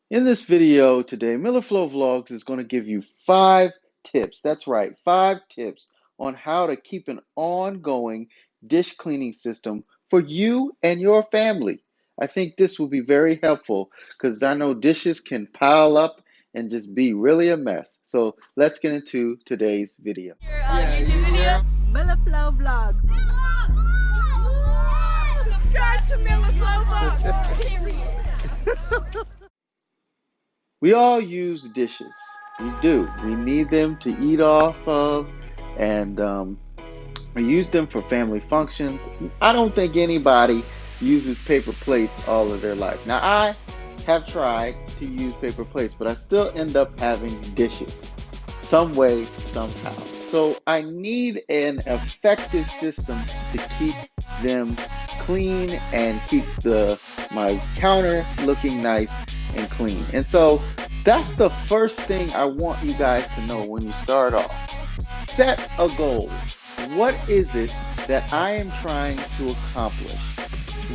In this video today, MillerFlow Vlogs is going to give you 5 tips. That's right, 5 tips on how to keep an ongoing dish cleaning system for you and your family. I think this will be very helpful because I know dishes can pile up and just be really a mess. So let's get into today's video. Your YouTube video? MILLERFLOW vlog. Subscribe to MILLERFLOW vlog. Period. We all use dishes. We do. We need them to eat off of, and we use them for family functions. I don't think anybody uses paper plates all of their life. Now, I have tried to use paper plates, but I still end up having dishes some way, somehow. So I need an effective system to keep them clean and keep my counter looking nice and clean. And so that's the first thing I want you guys to know when you start off. Set a goal. What is it that I am trying to accomplish?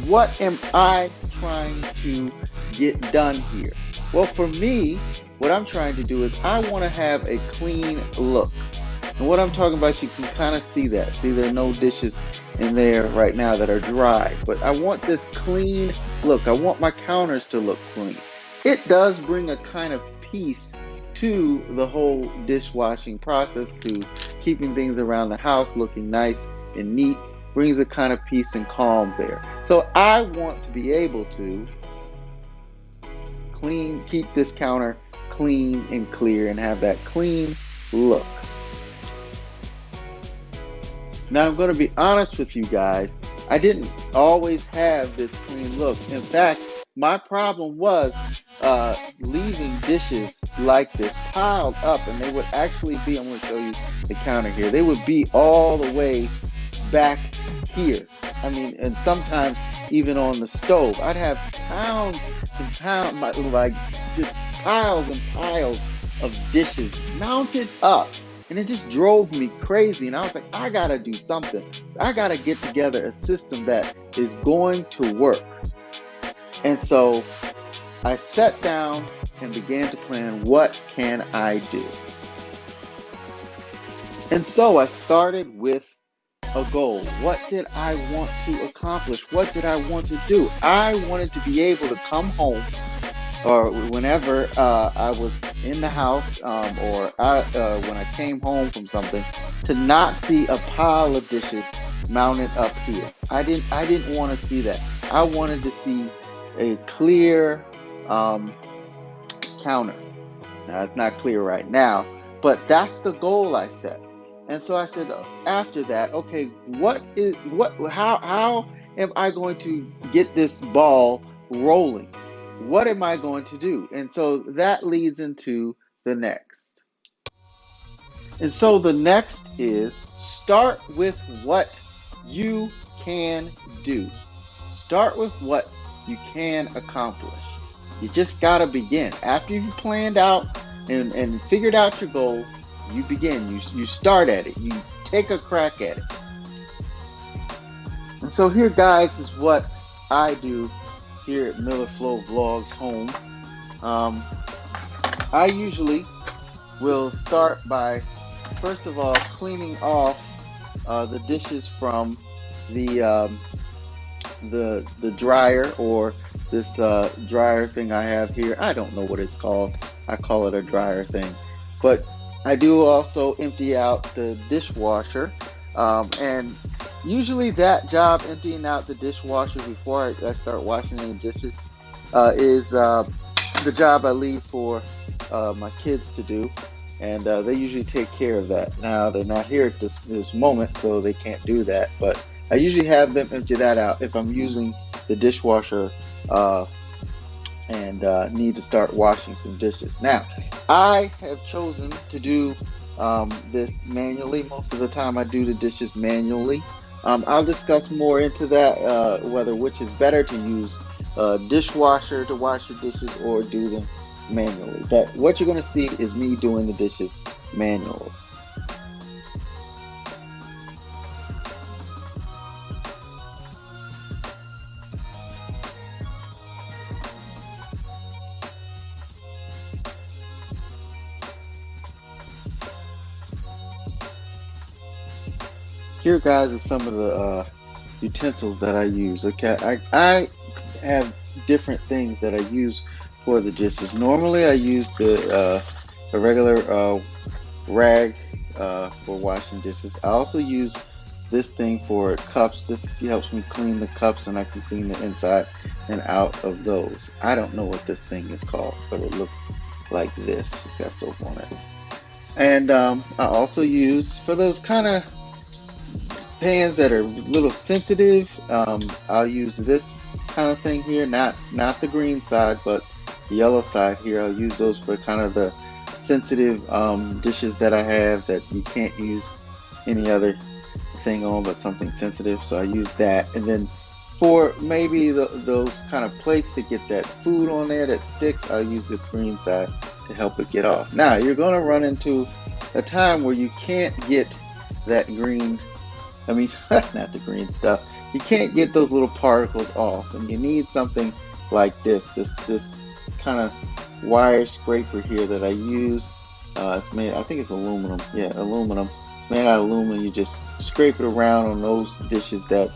What am I trying to get done here? Well, for me, what I'm trying to do is I want to have a clean look. And what I'm talking about, you can kind of see that. See, there are no dishes in there right now that are dry. But I want this clean look. I want my counters to look clean. It does bring a kind of peace to the whole dishwashing process, to keeping things around the house looking nice and neat. Brings a kind of peace and calm there. So I want to be able to keep this counter clean and clear and have that clean look. Now I'm going to be honest with you guys, I didn't always have this clean look. In fact, my problem was leaving dishes like this piled up, and they would actually be, I'm going to show you the counter here, they would be all the way back here. I mean, and sometimes even on the stove, I'd have pounds and pounds, like just piles and piles of dishes mounted up. And it just drove me crazy. And I was like, I gotta do something. I gotta get together a system that is going to work. And so I sat down and began to plan, what can I do? And so I started with a goal. What did I want to accomplish? What did I want to do? I wanted to be able to come home, or whenever I was in the house, or when I came home from something, to not see a pile of dishes mounted up here. I didn't want to see that. I wanted to see a clear counter. Now it's not clear right now, but that's the goal I set. And so I said, after that, okay, how am I going to get this ball rolling? What am I going to do? And so that leads into the next. And so the next is start with what you can do. Start with what you can accomplish. You just got to begin. After you've planned out and figured out your goal, you begin. You start at it. You take a crack at it. And so here, guys, is what I do here at MillerFlow Vlogs home. I usually will start by, first of all, cleaning off the dishes from the dryer, or this dryer thing I have here. I don't know what it's called. I call it a dryer thing. But I do also empty out the dishwasher. And usually that job, emptying out the dishwasher before I start washing any dishes, is the job I leave for my kids to do. And they usually take care of that. Now, they're not here at this moment, so they can't do that. But I usually have them empty that out if I'm using the dishwasher and need to start washing some dishes. Now, I have chosen to do this manually. Most of the time I do the dishes manually. I'll discuss more into that, which is better, to use a dishwasher to wash your dishes or do them manually. But what you're going to see is me doing the dishes manually. Here, guys, is some of the utensils that I use. Okay, I have different things that I use for the dishes. Normally, I use a regular rag for washing dishes. I also use this thing for cups. This helps me clean the cups, and I can clean the inside and out of those. I don't know what this thing is called, but it looks like this. It's got soap on it. And I also use, for those kind of pans that are a little sensitive, I'll use this kind of thing here, not the green side, but the yellow side here. I'll use those for kind of the sensitive dishes that I have that you can't use any other thing on, but something sensitive. So I use that. And then for maybe those kind of plates to get that food on there that sticks, I'll use this green side to help it get off. Now, you're going to run into a time where you can't get that green, not the green stuff. You can't get those little particles off, and you need something like this kind of wire scraper here that I use. It's made, I think it's aluminum. Yeah, aluminum. Made out of aluminum. You just scrape it around on those dishes that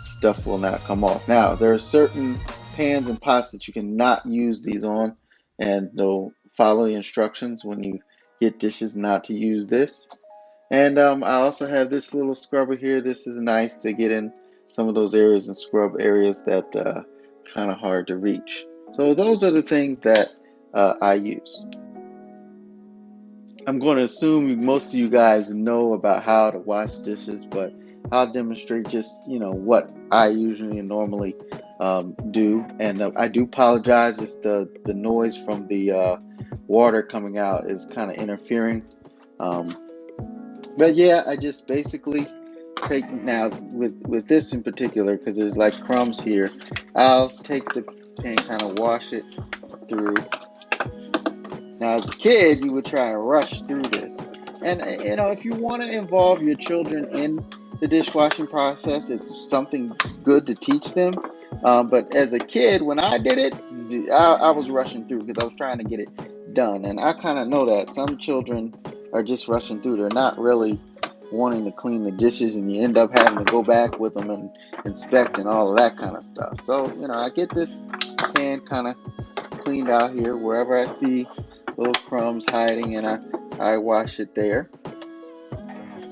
stuff will not come off. Now, there are certain pans and pots that you cannot use these on, and they'll follow the instructions when you get dishes not to use this. And I also have this little scrubber here. This is nice to get in some of those areas and scrub areas that kind of hard to reach. So those are the things that I use. I'm going to assume most of you guys know about how to wash dishes, but I'll demonstrate just, what I usually and normally do. And I do apologize if the noise from the water coming out is kind of interfering. But yeah, I just basically take, now with this in particular, because there's like crumbs here, I'll take the pan, kind of wash it through. Now, as a kid, you would try and rush through this. And, if you want to involve your children in the dishwashing process, it's something good to teach them. But as a kid, when I did it, I was rushing through because I was trying to get it done. And I kind of know that some children are just rushing through. They're not really wanting to clean the dishes, and you end up having to go back with them and inspect and all of that kind of stuff. So, I get this pan kind of cleaned out here wherever I see little crumbs hiding, and I wash it there.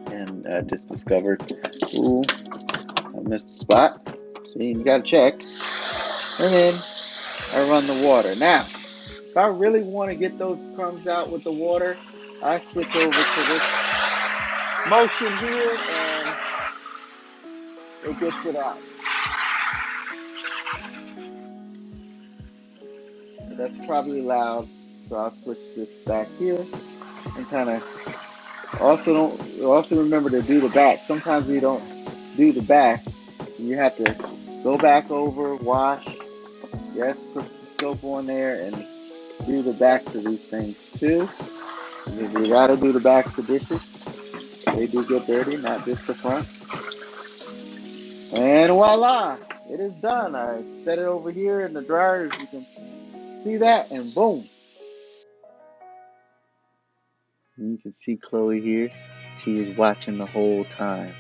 And I just discovered, ooh, I missed a spot. See, you gotta check. And then I run the water. Now, if I really want to get those crumbs out with the water, I switch over to this motion here, and it gets it out. That's probably loud, so I'll switch this back here and kind of also remember to do the back. Sometimes we don't do the back. You have to go back over, wash, yes, put soap on there, and do the backs of these things too. Because you gotta do the backs of dishes. They do get dirty, not just the front. And voila, it is done. I set it over here in the dryer, as you can see that, and boom. You can see Chloe here. She is watching the whole time.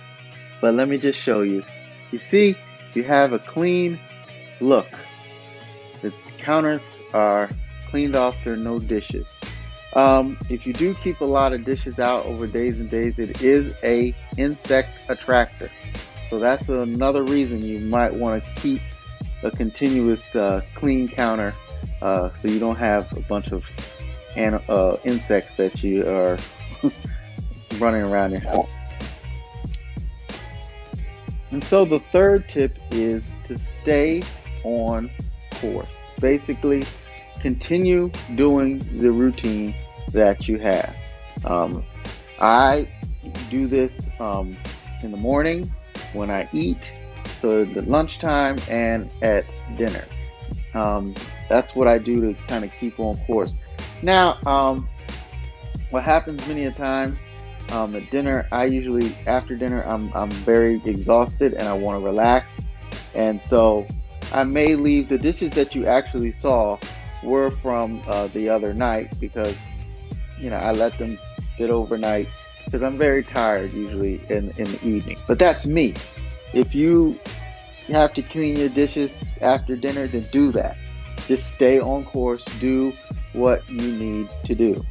But let me just show you. You see, you have a clean look. Its counters are cleaned off. There are no dishes. If you do keep a lot of dishes out over days and days, it is a insect attractor. So that's another reason you might want to keep a continuous clean counter, so you don't have a bunch of insects that you are running around your house. And so the third tip is to stay on course. Basically, continue doing the routine that you have. I do this in the morning when I eat, so at lunchtime and at dinner. That's what I do to kind of keep on course. Now, what happens many a times at dinner, after dinner, I'm very exhausted and I want to relax, and so I may leave the dishes that you actually saw were from the other night, because I let them sit overnight because I'm very tired usually in the evening. But that's me. If you have to clean your dishes after dinner, then do that. Just stay on course. Do what you need to do.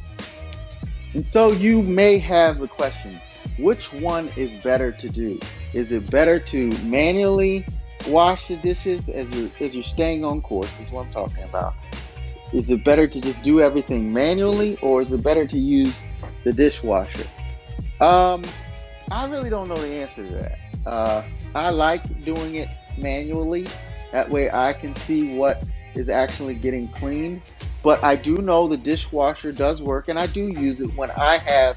And so you may have the question, which one is better to do? Is it better to manually wash the dishes as you're staying on course? Is what I'm talking about. Is it better to just do everything manually, or is it better to use the dishwasher? I really don't know the answer to that. I like doing it manually. That way I can see what is actually getting cleaned. But I do know the dishwasher does work, and I do use it when I have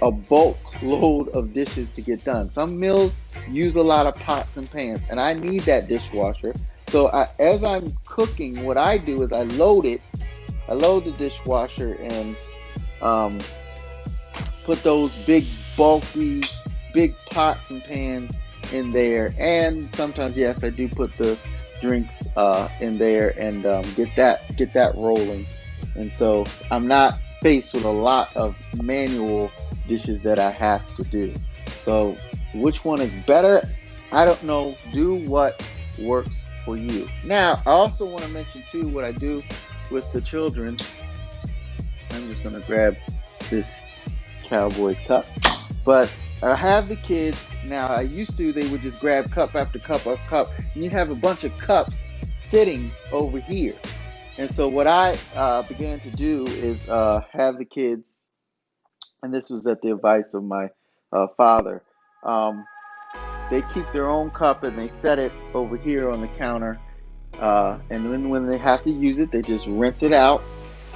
a bulk load of dishes to get done. Some meals use a lot of pots and pans, and I need that dishwasher. So as I'm cooking, what I do is I load it. I load the dishwasher and put those big, bulky, big pots and pans in there. And sometimes, yes, I do put the drinks in there and get that rolling. And so I'm not faced with a lot of manual dishes that I have to do. So which one is better? I don't know. Do what works for you. Now, I also want to mention too what I do with the children. I'm just going to grab this Cowboys cup. But I have the kids. Now, I used to, they would just grab cup after cup after cup, and you'd have a bunch of cups sitting over here. And so what I began to do is have the kids, and this was at the advice of my father, they keep their own cup and they set it over here on the counter. And then when they have to use it, they just rinse it out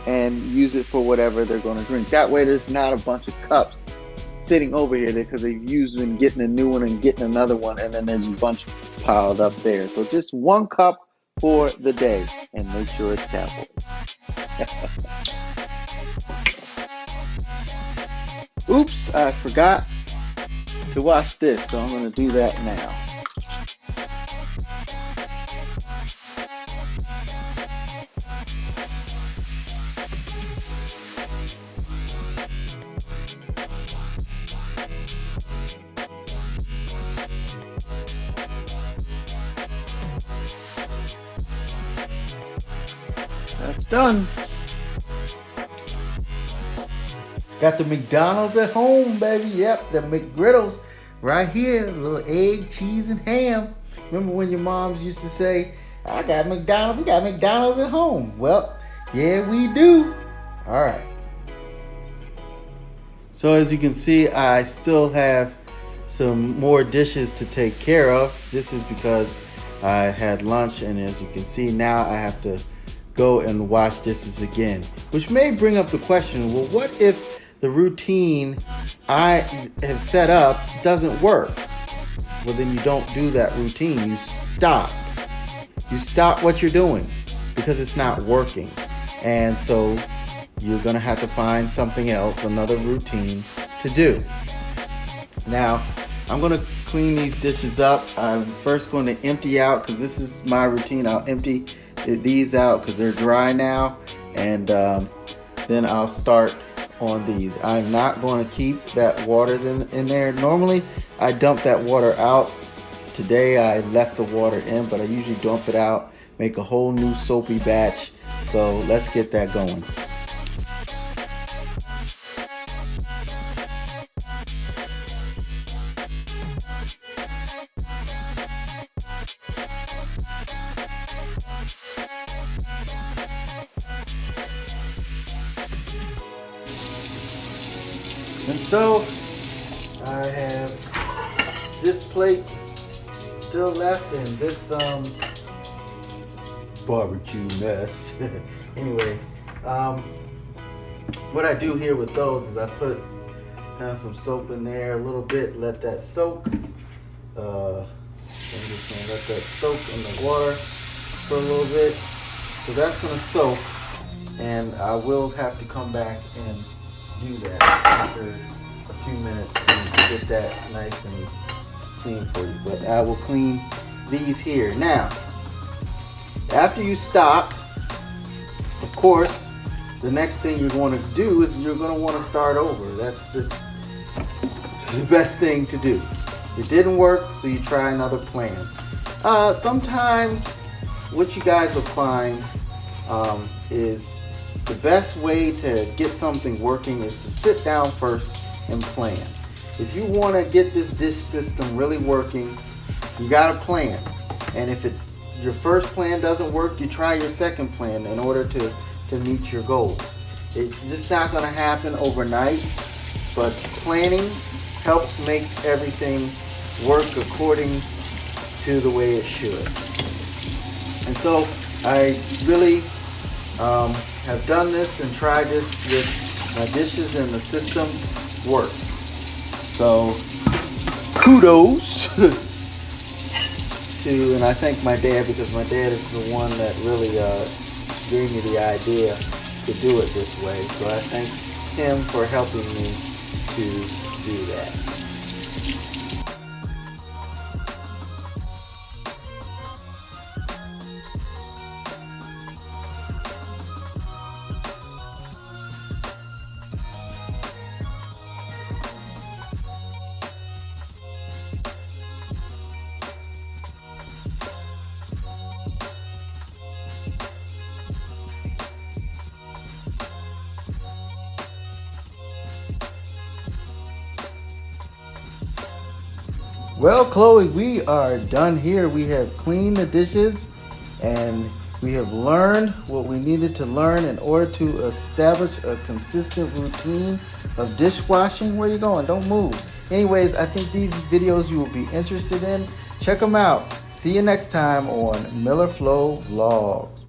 and use it for whatever they're going to drink. That way there's not a bunch of cups sitting over here because they've used and getting a new one and getting another one, and then there's a bunch piled up there. So just one cup for the day, and make sure it's Cowboys. Oops, I forgot to wash this, so I'm going to do that now. That's done. Got the McDonald's at home, baby. Yep, the McGriddles right here. A little egg, cheese, and ham. Remember when your moms used to say, I got McDonald's, we got McDonald's at home. Well, yeah, we do. All right. So as you can see, I still have some more dishes to take care of. This is because I had lunch, and as you can see now, I have to go and wash dishes again, which may bring up the question, well, what if the routine I have set up doesn't work? Well, then you don't do that routine. You stop what you're doing because it's not working. And so you're gonna have to find something else, another routine to do. Now, I'm gonna clean these dishes up. I'm first going to empty out, because this is my routine. I'll empty these out because they're dry now, and then I'll start on these. I'm not going to keep that water in there. Normally I dump that water out. Today I left the water in, but I usually dump it out, make a whole new soapy batch. So let's get that going. And so I have this plate still left and this barbecue mess. Anyway, what I do here with those is I put some soap in there a little bit, let that soak. I'm just gonna let that soak in the water for a little bit. So that's gonna soak, and I will have to come back and do that after a few minutes and get that nice and clean for you. But I will clean these here. Now, after you stop, of course, the next thing you're going to do is you're going to want to start over. That's just the best thing to do. It didn't work, so you try another plan. Sometimes what you guys will find is the best way to get something working is to sit down first and plan. If you want to get this dish system really working, you got to plan. And if your first plan doesn't work, you try your second plan in order to meet your goals. It's just not going to happen overnight, but planning helps make everything work according to the way it should. And so I really have done this and tried this with my dishes, and the system works. So kudos and I thank my dad, because my dad is the one that really gave me the idea to do it this way. So I thank him for helping me to do that. Well, Chloe, we are done here. We have cleaned the dishes and we have learned what we needed to learn in order to establish a consistent routine of dishwashing. Where you going? Don't move. Anyways, I think these videos you will be interested in. Check them out. See you next time on MillerFlow Vlogs.